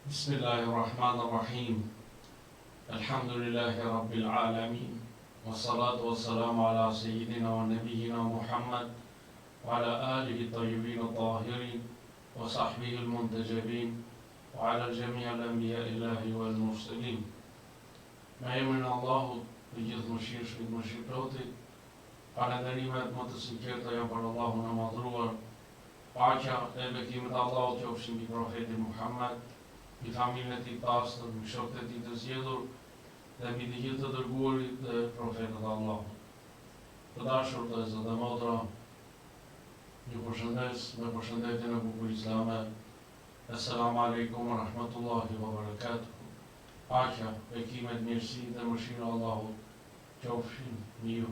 Bismillahirrahmanirrahim. Alhamdulillahi Rabbil Alamin. Wassalatu wassalamu ala Sayyidina wa Nabiyyina Muhammad wa ala alihi tayyibin tahirin wa sahbihi al-muntajabin wa ala jami' al-anbiya illahi wal mursalin. Me emrin e Allahut, të gjithë mëshirshmit mëshirëplotit, falënderimet më të sinqerta janë për Allahun e madhruar. Paqja e bekimet e Allahut qofshin mbi profetin Muhammed, mbi familjen e tij të pastër, mbi shokët e tij të zgjedhur dhe mbi të gjithë të dërguarit dhe profetët e Allahut. Të dashur vëllezër dhe motra, ju përshëndes me përshëndetjen e bukur islame. Assalamu alaikum wa rahmatullahi wa barakatuh. Paqja, bekimet, mirësitë dhe mëshira e Allahut qofshin mbi ju.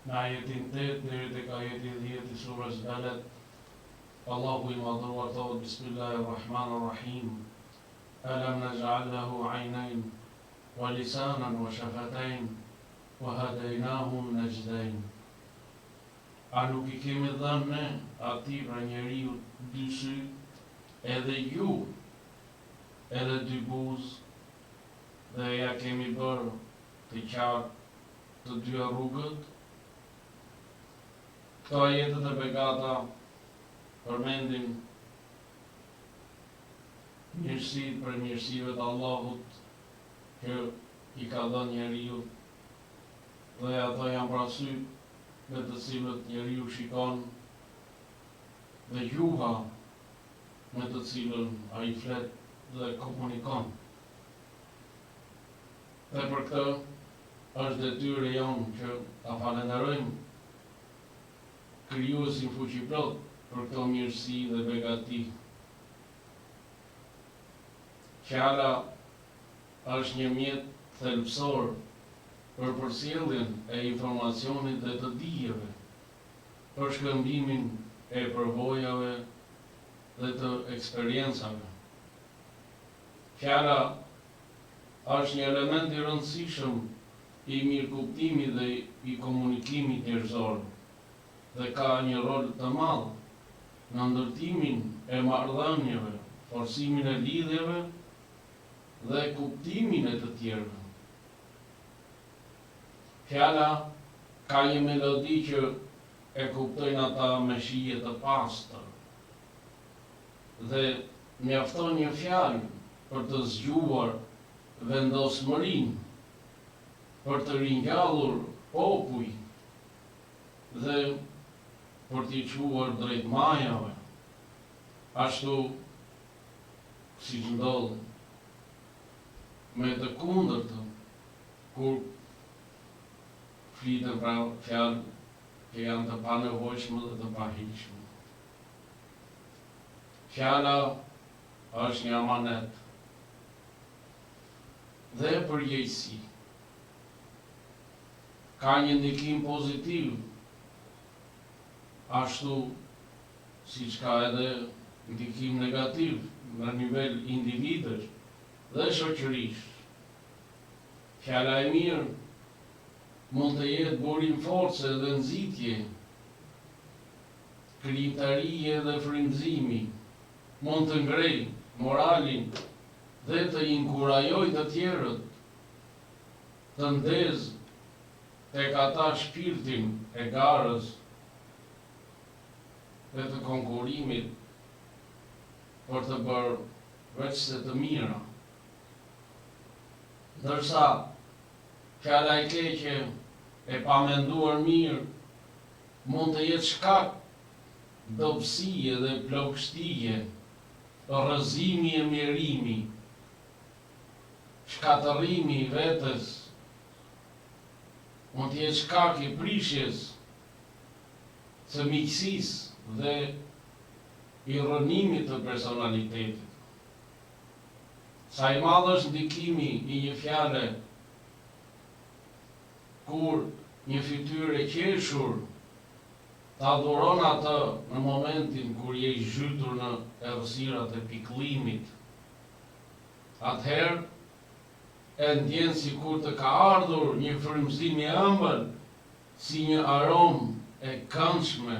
Në ajetin 8 deri tek ajeti 10 i surës Balad, Allahu I madhruar thot: Bismillahirrahmanirrahim. Alam naj'al lahu 'aynayn wa lisanan wa shafatayn wa hadaynahu najdayn. A nuk I kemi dhënë ne atij pra njeriu dy sy, edhe ju edhe dy buzë, dhe ja kemi bërë të qartë të dy rrugët. Këto ajetet e begata përmendin mirësitë për mirësive të Allahut që I ka dhënë njeriu, dhe ato janë parasysh me të cilët njeriu shikon, dhe gjuha me të cilën ai flet dhe komunikon. Dhe për këtë është detyrë jonë që ta falenderojmë Krijuesin fuqiplot për këto mirësi dhe begati. Fjala është një mjet thelbësor për përcjelljen e informacionit dhe të dijeve, për shkëmbimin e përvojave dhe të eksperiencave. Fjala është një element I rëndësishëm I mirëkuptimit dhe I komunikimit njerëzor, dhe ka një rol të madh në ndërtimin e marrëdhënieve, forcimin e lidhjeve dhe kuptimin e të tjerëve. Fjala ka një melodi që e kuptojnë ata me shije të pastër, dhe mjafton një fjalë për të zgjuar vendosmërinë, për të ringjallur popuj dhe për t'i quar drejt majave, ashtu siç ndodh me të kundërtën, kur fliten pra fjalë që janë të panevojshme dhe të pahishme. Fjala është një amanet dhe përgjegjësi. Ka një ndikim pozitiv, ashtu siç ka edhe ndikim negativ në nivel individësh dhe shoqërish. Fjala e mirë mund të jetë burim force dhe nxitje, krijimtarie dhe frymëzimi, mund të ngrejë moralin dhe të inkurajojë të tjerët, të ndezë tek ata shpirtin e garës dhe të konkurimit për të bërë veç se të mira. Ndërsa fjala e keqe e pamenduar mirë mund të jetë shkak dobësie dhe plagështie, rrëzimi e mirimi, shkatërrimi I vetes, mund të jetë shkak I prishjes së miqësisë dhe I rrënimit të personalitetit. Sa I madh është ndikimi I një fjale kur një fytyrë e qeshur ta dhuron atë në momentin kur je I zhytur në errësirat e pikëllimit. Atëherë e ndjen sikur të ka ardhur një frymëzim I ëmbël, si një aromë e këndshme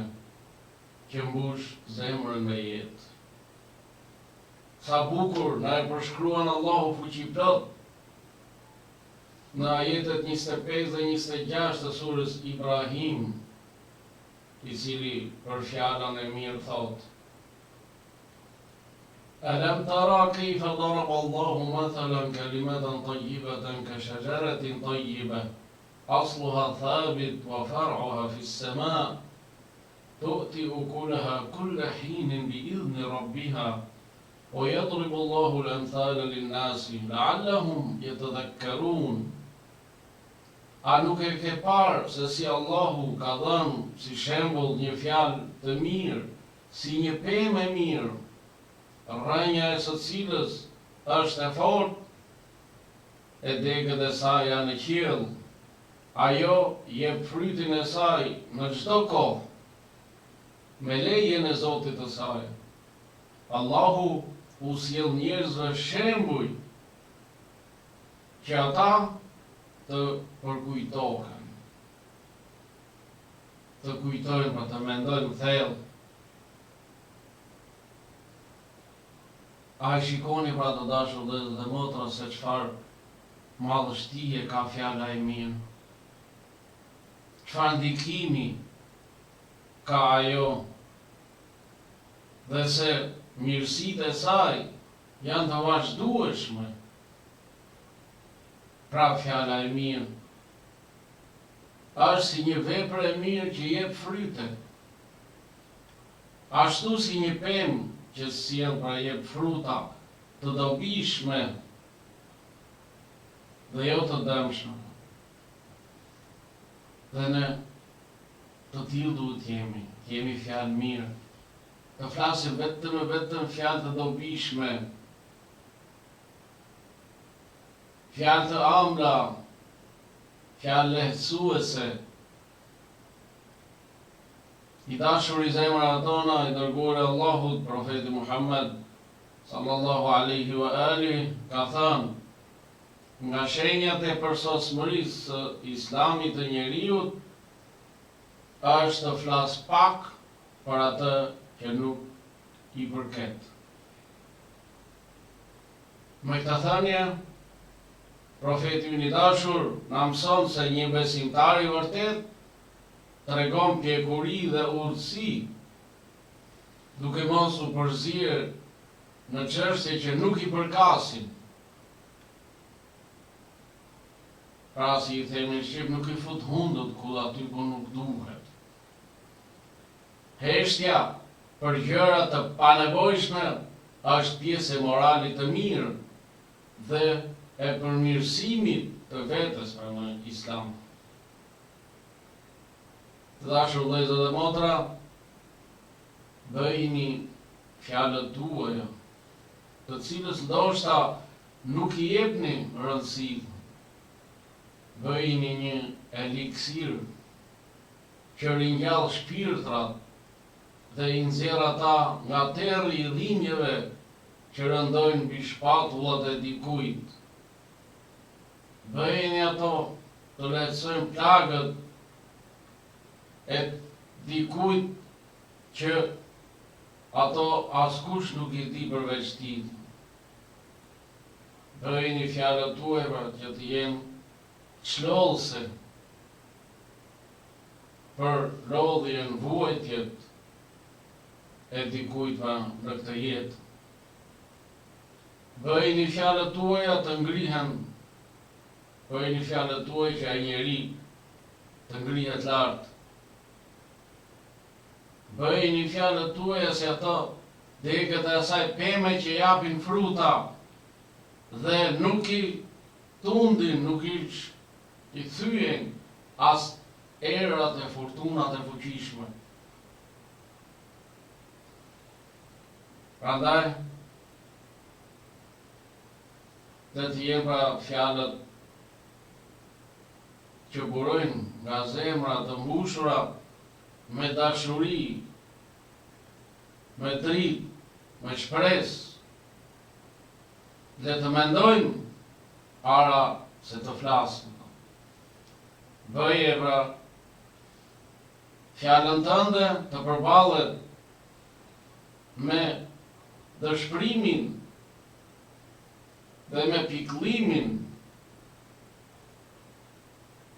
që mbush zemrën me jetë. sa bukur na e përshkruan Allahu fuqiplot në ajetet 25 dhe 26 të surës Ibrahim, i cili për fjalën e mirë thot: Alam tara kayfa daraba Allahu mathalan kalimatan tayyibatan ka shajaratin tayyibah asluha thabit wa far'uha fi as-sama' tu'ti ukulaha kulla hinin bi'idhni rabbiha wa yadribu Allahu al-amthala lin-nasi la'allahum yatadhakkarun. A nuk e ke parë se si Allahu ka dhënë si shembull një fjalë të mirë, si një pemë e mirë, rrënja e së cilës është e fortë, e degët e saj janë në qiell, ajo jep frytin e saj në çdo kohë, me lejen e Zotit të saj. Allahu u sjell njerëzve shembuj që ata të përkujtohen, të kujtojnë, për të mendojnë thellë. A i shikoni pra të dashur dhe motra se çfarë madhështie ka fjala e mirë, çfarë ndikimi ka ajo, dhe se mirësitë e saj janë të vazhdueshme. Pra fjala e mirë është si një vepër e mirë që jep fryte, ashtu si një pemë që sjell pra jep fruta të dobishme dhe jo të dëmshme. Dhe ne të tillë duhet jemi fjalë mirë, të flasim vetëm fjalë të dobishme, fjalë të ëmbla, fjalë lehtësuese. I dashur i zemrave tona, i dërguar e Allahut, profeti Muhammed sallallahu alaihi wa alihi, ka thënë: nga shenjat e përsosmërisë së Islamit të njeriut është të flas pak për atë që nuk i përket. Me këtë thënie, profeti i dashur na mëson se një besimtar i vërtet tregon pjekuri dhe urtësi, duke mos u përzierë në çështje që nuk i përkasin. Pra si i themi në shqip, nuk i fut hundët ku aty ku nuk duhet. Heshtja për gjëra të panevojshme është pjesë e moralit të mirë dhe e përmirësimit të vetes për në Islam. Të dashur vëllezër dhe motra, bëjini fjalët tuaja, të cilës ndoshta nuk i jepni rëndësi. Bëjini një eliksir që ringjall shpirtrat dhe i nxjerr ata nga terri i dhimbjeve që rëndojnë mbi shpatullat e dikujt. Bëjini ato të lehtësojnë plagët e dikujt që ato askush nuk i di përveç tij. Bëjini fjalët tuaja që të jenë çlollëse për lodhjen, vuajtjet e dikujt në këtë jetë. Bëjini fjalët tuaja të ngrihen, bëjini fjalët tuaja që ai njeri të ngrihet lart. Bëjini fjalët tuaja se ato degët e asaj peme që japin fruta dhe nuk i tundin, nuk i thyen as erat e fortunat e fuqishme. Prandaj, dhe të jenë pra fjalët që burojnë nga zemra të mbushura me dashuri, me dritë, me shpresë, dhe të mendojnë para se të flasin. Bëje pra fjalën tënde të përballet me dëshpërimin dhe me pikëllimin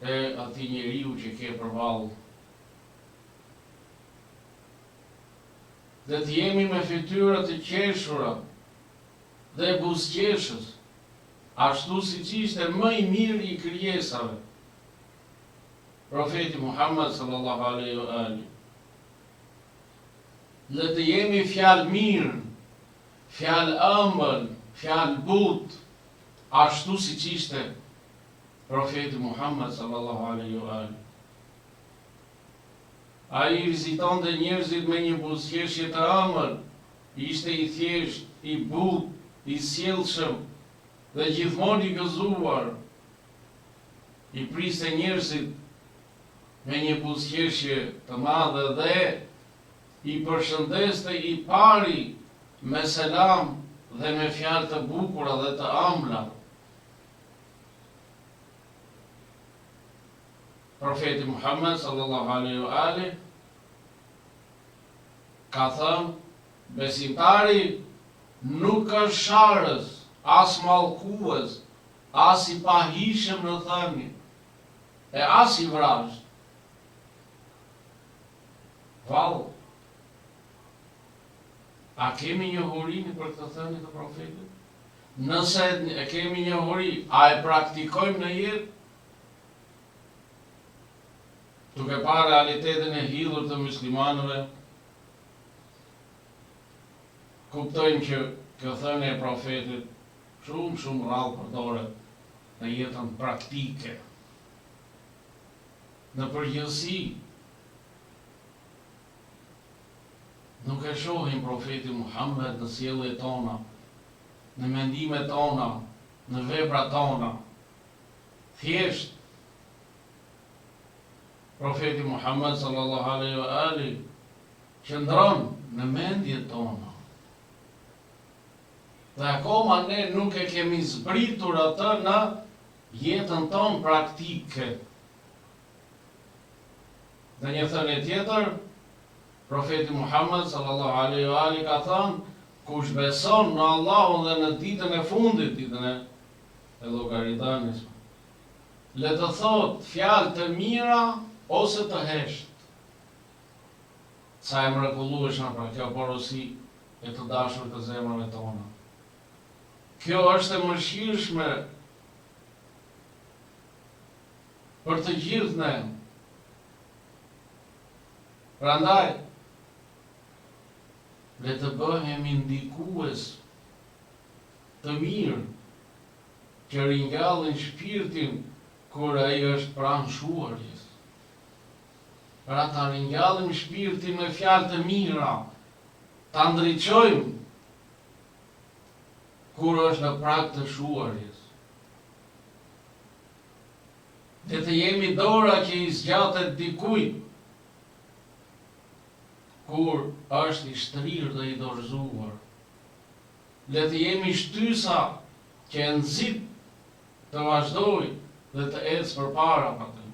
e atij njeriu që ke përballë. Dhe të jemi me fytyra të qeshura dhe buzëqeshës, ashtu siç ishte më i miri i krijesave, profeti Muhammed sallallahu alaihi wa alihi. Dhe të jemi fjalë mirë, fjalë ëmbël, fjalë butë, ashtu siç ishte profeti Muhammed sallallahu alaihi wa alihi. Ai vizitonte njerëzit me një buzëqeshje të ëmbël, ishte i thjesht, i butë, i sjellshëm dhe gjithmonë i gëzuar. I priste njerëzit me një buzëqeshje të madhe dhe i përshëndeste i pari me selam dhe me fjalë të bukura dhe të ëmbla. Profeti Muhammed sallallahu alaihi wa alihi ka thënë, besimtari nuk është sharës, as mallkues, as i pahishëm në thënie, e as i vrasht. Vallë, a kemi njohurinë për këtë thënie të profetit? Nëse e kemi njohuri, a e praktikojmë në jetë? Duke parë realitetin e hidhur të muslimanëve, kuptojmë që kjo thënie e profetit shumë rrallë përdoret në jetën praktike. Në përgjithësi, nuk e shohim profetin Muhammed në sjelljet tona, në mendimet tona, në veprat tona. Thjesht profeti Muhammed sallallahu alaihi wa alihi qëndron në mendjet tona. Dhe akoma ne nuk e kemi zbritur atë në jetën tonë praktike. Në një thënie tjetër, profeti Muhammed sallallahu alaihi wa alihi ka thënë, kush beson në Allahun dhe në ditën e fundit, ditën e llogaritënies, le të thotë fjalë të mira ose të heshtë. Sa e mrekullueshme pra kjo porosi e të dashur të zemrave tona. Kjo është e mëshirshme për të gjithë ne. Prandaj, le të bëhemi ndikues të mirë që ringjallin shpirtin kur ai është pranë shuarjes. Pra ta ringjallim shpirtin me fjalë të mira, ta ndriçojmë kur është në prag të shuarjes. Dhe të jemi dora që i zgjatet dikujt kur është i shtrirë dhe i dorëzuar. Le të jemi shtysa që e nxit të vazhdoj dhe të ecë përpara patëm.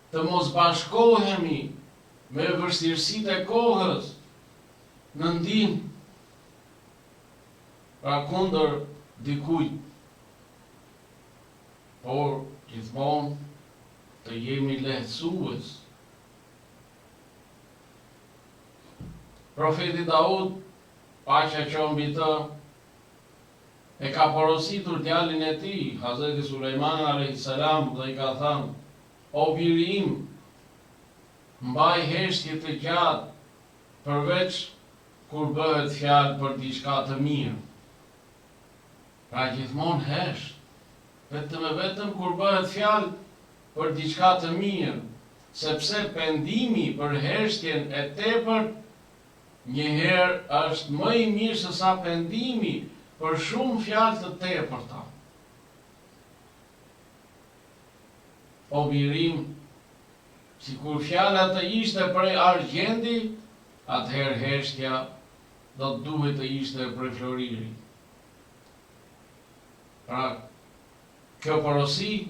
Të mos bashkohemi me vështirësitë e kohës në ndihmë pra kundër dikujt, por gjithmonë të jemi lehtësues. Profeti Daud, paqja qoftë mbi të, e ka porositur djalin e tij, Hazreti Sulejman alayhis salam, dhe i ka thënë, o biri im, mbaj heshtje të gjatë, përveç kur bëhet fjalë për diçka të mirë. Pra gjithmonë hesht, vetëm kur bëhet fjalë për diçka të mirë, sepse pendimi për heshtjen e tepërt njëherë është më i mirë se sa pendimi për shumë fjalë të tepërta. O birim, sikur fjala të ishte prej argjendi, atëherë heshtja do të duhet të ishte prej floriri. Pra, kjo porosi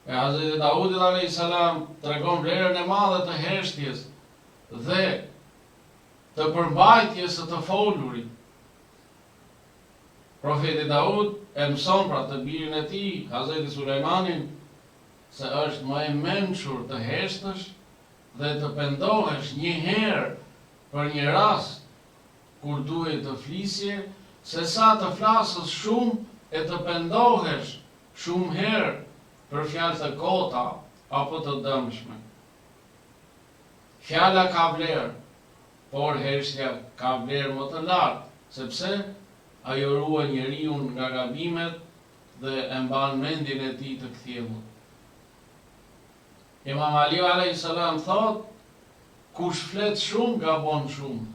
e Hazreti Daudit alayhis salam tregon vlerën e madhe të heshtjes dhe të përmbajtjes së të folurit. Profeti Daud e mëson pra të birin e tij, Hazreti Sulejmanin, se është më e mençur të heshtësh dhe të pendohesh një herë për një rast kur duhet të flisje, se sa të flasësh shumë e të pendohesh shumë herë për fjalë të kota apo të dëmshme. Fjala ka vlerë, por heshtja ka vlerë më të lartë, sepse ajo ruan njeriu nga gabimet dhe e mban mendjen e tij të kthjellët. Imam Ali alayhis salam thot, kush flet shumë gabon shumë.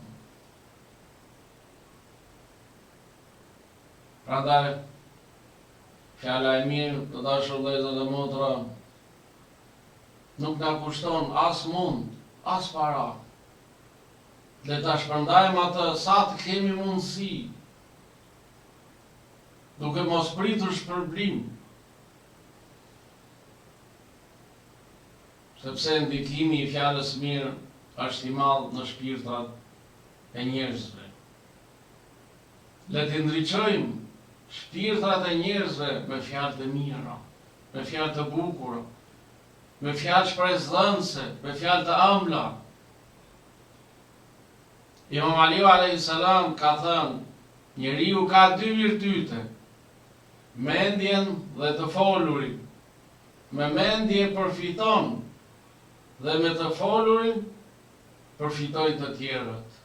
Prandaj fjala e mirë, të dashur vëllezër dhe motra, nuk na kushton as mund, as para. Le ta shpërndajmë atë sa të kemi mundësi, duke mos pritur shpërblim, sepse ndikimi i fjalës mirë është i madh në shpirtrat e njerëzve. Le të ndriçojmë shpirtrat e njerëzve me fjalë të mira, me fjalë të bukura, me fjalë shpresdhënëse, me fjalë të ëmbla. Imam Ali alayhis salam ka thënë, njeriu ka dy virtyte, mendjen dhe të folurin. Me mendje përfiton dhe me të folurin përfitojnë të tjerët.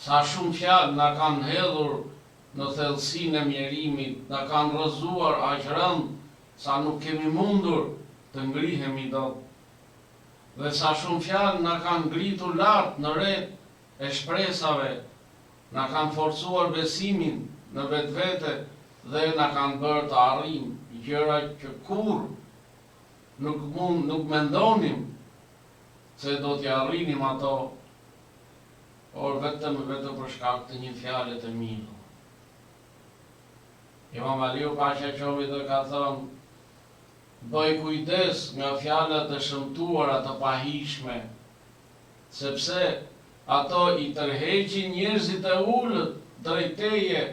Sa shumë fjalë na kanë hedhur në thellësinë e mjerimit, na kanë rrëzuar aq rënd sa nuk kemi mundur të ngrihemi dot. Dhe sa shumë fjalë na kanë ngritur lart në rret e shpresave, na kanë forcuar besimin në vetvete dhe na kanë bërë të arrijmë gjëra që kurrë nuk mendonim se do t'i arrinim ato, por vetëm për shkak të një fjale të mirë. Imam Aliu paqja qoftë dhe ka thënë, bëj kujdes nga fjalët e shëmtuara të pahishme, sepse ato i tërheqin njerëzit e ulët drejt teje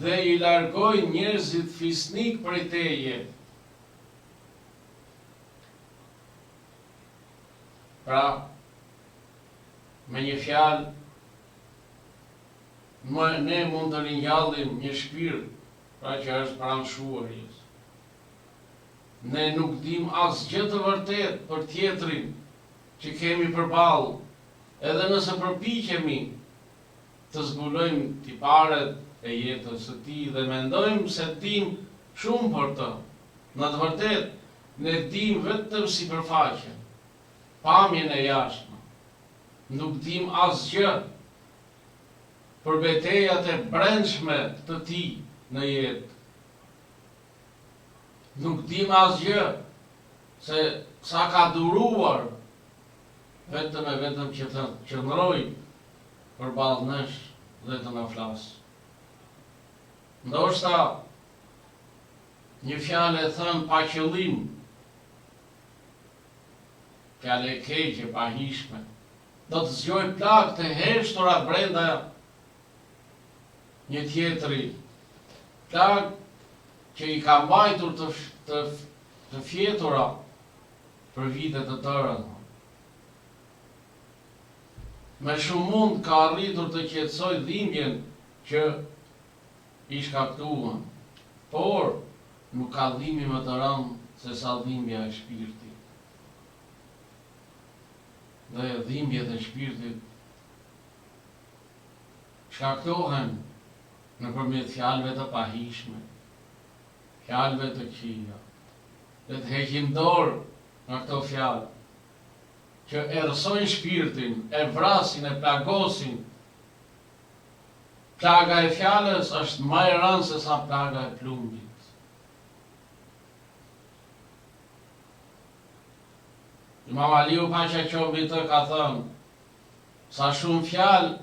dhe i largojnë njerëzit fisnik prej teje. Pra, me një fjalë, ne mund të ringjallim një shpirt, pra që është pranshuarjes. Ne nuk dim asgjë të vërtet për tjetrin që kemi përballë, edhe nëse përpiqemi të zbulojmë tiparet e jetës së tij dhe mendojmë se dim shumë për të. Në të vërtetë, ne dim vetëm sipërfaqen, pamjen e jashtme. Nuk dim asgjë për betejat e brendshme të tij në jetë. Nuk dim asgjë se sa ka duruar vetëm që të qëndroj përballë nesh dhe të na flas. Ndoshta një fjalë e thënë pa qëllim, fjalë e keqe, pahishme, do të zgjoj plagë të heshtura brenda një tjetri, plagë që i ka mbajtur të fjetura për vite të tëra. Me shumë mund ka arritur të qetësoj dhimbjen që i shkaktuan, por nuk ka dhimbje më të rëndë se sa dhimbja e shpirtit. Dhe dhimbjet e shpirtit shkaktohen nëpërmjet fjalëve të pahishme, fjalëve të këqija. Dhe të heqim dorë nga këto fjalë që errësojnë shpirtin, e vrasin, e plagosin. Plaga e fjalës është më e rëndë se sa plaga e plumbit. Imam Aliu paqja qoftë mbi të ka thënë, sa shumë fjalë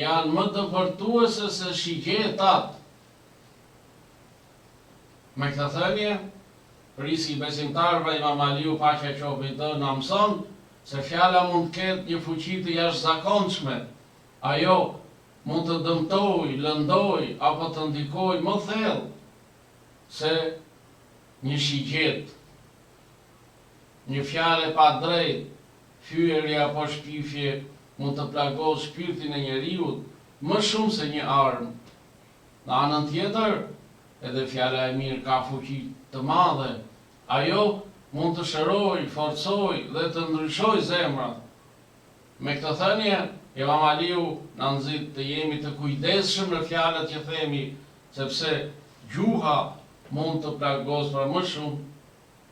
janë më dëpërtuese se shigjetat. Me këtë thënie, prisi i besimtarëve, Imam Aliu paqja qoftë mbi të na mëson se fjala mund të ketë një fuqi të jashtëzakonshme. Ajo mund të dëmtoj, lëndoj, apo të ndikoj më thellë se një shigjet, një fjalë pa drejt, fyerje apo shpifje mund të plagos shpirtin e njeriut më shumë se një armë. Në anën tjetër, edhe fjala e mirë ka fuqi të madhe. Ajo mund të shëroj, forcoj dhe të ndryshoj zemrat. Me këtë thënie, Imam Aliu na nxit të jemi të kujdesshëm në fjalët që themi, sepse gjuha mund të plagos për më shumë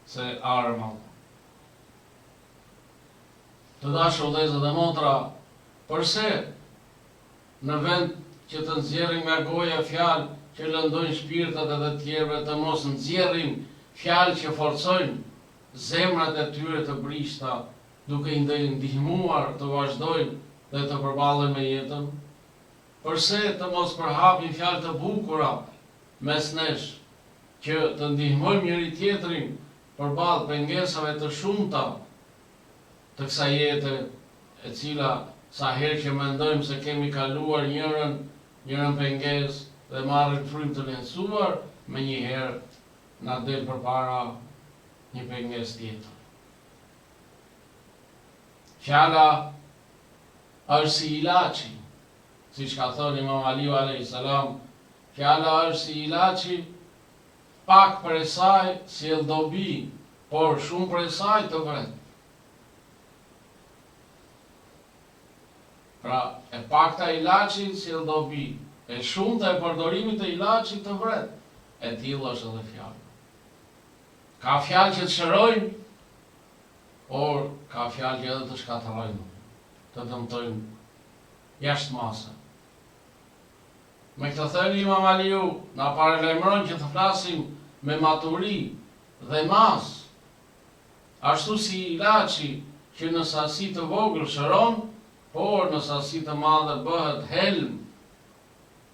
se arma. Të dashur vëllezër dhe motra, përse në vend që të nxjerrim nga goja fjalë që lëndojnë shpirtat edhe të tjerëve, të mos nxjerrim fjalë që forcojnë zemrat e tyre të brishta, duke i ndihmuar të vazhdojnë dhe të përballen me jetën? Përse të mos përhapin fjalë të bukura mes nesh, që të ndihmojmë njëri tjetrin përballë pengesave të shumta të kësaj jete, e cila sa herë që mendojmë se kemi kaluar njërën pengesë dhe marrim frymë të lehtësuar, menjëherë na del përpara një pengesë tjetër. Fjala është si ilaçi, siç ka thënë Imam Aliu alayhis salam, fjala është si ilaçi, pak prej saj sjell dobi, por shumë prej saj të vret. Pra, e pakta ilaçi sjell dobi, e shumta e përdorimit të ilaçit të vret. E tillë është edhe fjala. Ka fjalë që të shërojnë, por ka fjalë që edhe të shkatërrojnë, të dëmtojnë jashtë mase. Me këtë thënie Imam Aliu na paralajmëron që të flasim me maturi dhe mas, ashtu si ilaçi që në sasi të vogël shëron, por në sasi të madhe bëhet helm.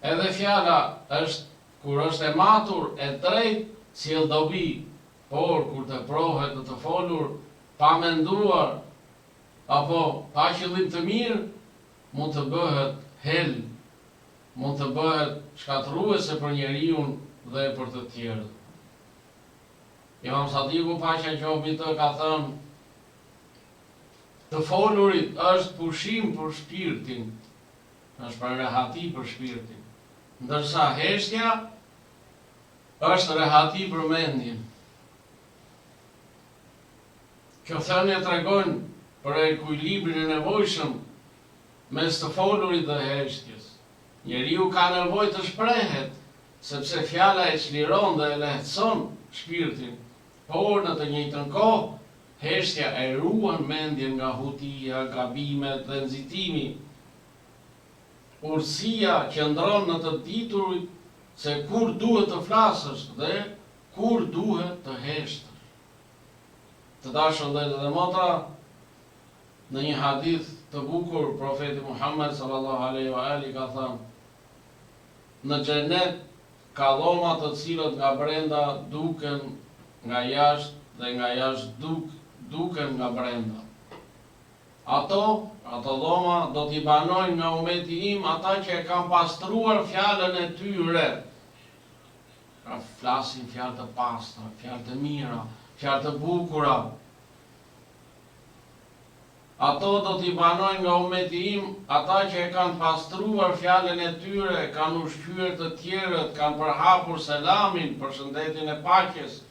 Edhe fjala është, kur është e matur, e drejtë, sjell dobi, por kur të prohet dhe të folur pa menduar apo pa qëllim të mirë, mund të bëhet helm, mund të bëhet shkatërruese për njeriu dhe për të tjerët. Imam Sadiku, paqja qoftë mbi të, ka thënë: të folurit është pushim për shpirtin, është për rehati për shpirtin, ndërsa heshtja është rehati për mendjen. Kjo thënie tregon për ekuilibrin e nevojshëm mes të folurit dhe heshtjes. Njeriu ka nevojë të shprehet, sepse fjala e çliron dhe e lehtëson shpirtin, por në të njëjtën kohë heshtja e ruan mendjen nga hutia, gabimet dhe nxitimi. Urësia qëndron në të diturit se kur duhet të flasësh dhe kur duhet të heshtësh. Të dashur vëllezër dhe motra, në një hadith të bukur, profeti Muhammed sallallahu alaihi wa ali ka thënë: në xhenet ka dhoma të cilët nga brenda duken nga jashtë dhe nga jashtë duken nga brenda. Ato dhoma do t'i banojnë nga umeti im ata që e kanë pastruar fjalën e tyre. Pra flasin fjalë të pastra, fjalë të mira, fjalë të bukura. Ato do t'i banojnë nga umeti im ata që e kanë pastruar fjalën e tyre, kanë ushqyer të tjerët, kanë përhapur selamin, përshëndetjen e paqes,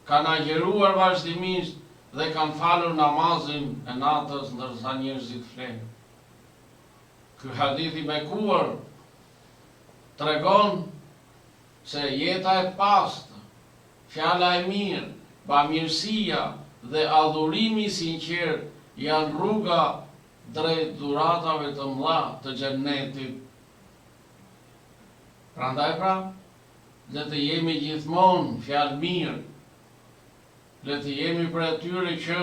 kanë agjeruar vazhdimisht dhe kanë falur namazin e natës ndërsa njerëzit flenë. Ky hadith i bekuar tregon se jeta e pastër, fjala e mirë, bamirësia dhe adhurimi i sinqert janë rruga drejt dhuratave të mëdha të xhennetit. Prandaj le të jemi gjithmonë fjalë mirë, le të jemi për atyre që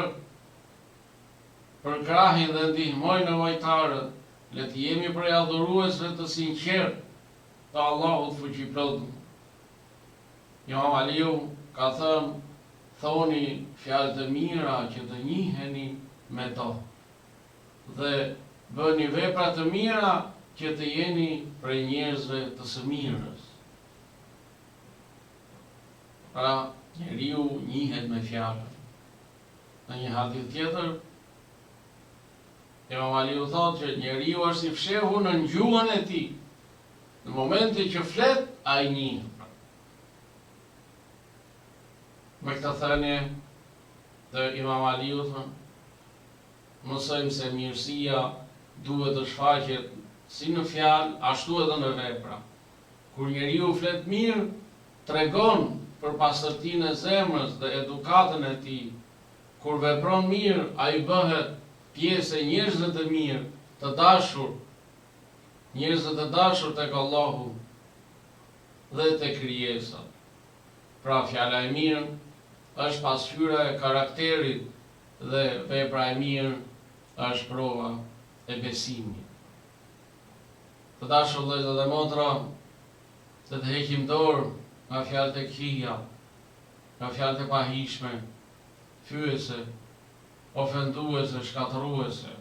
përkrahin dhe ndihmojnë nevojtarët, le të jemi për adhuruesve të sinqert të Allahut fuqiplot. Imam Aliu ka thënë: thoni fjalë të mira që të njiheni me to, dhe bëni vepra të mira që të jeni prej njerëzve të së mirës. Pra, njeriu njihet me fjalën. Në një hadith tjetër, Imam Aliu thotë që njeriu është i fshehur në gjuhën e tij. Në momentin që flet, ai njihet. Me këtë thënie dhe Imam Aliu thonë, mësojmë se mirësia duhet të shfaqet si në fjalë, ashtu edhe në vepra. Kur njeriu flet mirë, tregon për pastërtinë e zemrës dhe edukatën e tij. Kur vepron mirë, ai bëhet pjesë e njerëzve të mirë, të dashur, njerëzve të dashur tek Allahu dhe tek krijesat. Pra fjala e mirë është pasqyra e karakterit dhe vepra e mirë është prova e besimit. Të dashur vëllezër dhe motra, të heqim dorë nga fjalët e këqija, nga fjalët e pahishme, fyese, ofenduese, shkatëruese.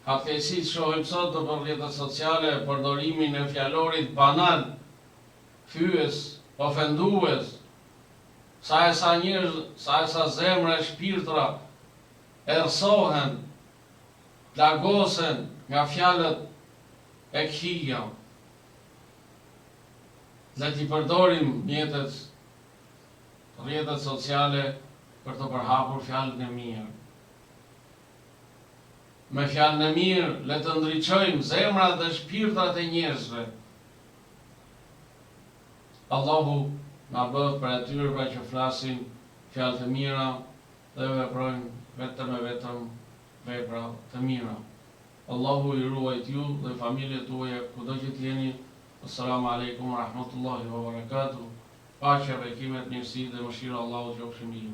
Fatkeqësisht shohim sot në rrjetet sociale përdorimin e fjalorit banal, fyes, ofendues, sa e sa njerëz, sa e sa zemra e shpirtra errësohen, largosen nga fjalët e këqija. Le t'i përdorim rrjetet sociale për të përhapur fjalën e mirë. Me fjalën e mirë, le të ndriçojmë zemrat dhe shpirtrat e njerëzve. Allahu na bëf për atyre që flasin fjalë të mira dhe veprojnë vetëm e vetëm vepra të mira. Allahu i ruajt ju dhe familjet tuaja kudo që t'jeni. Assalamu alaikum wa rahmatullahi wa barakatuh. Paqja, bekimet, mirësi dhe mëshira Allahu qofshin mbi ju.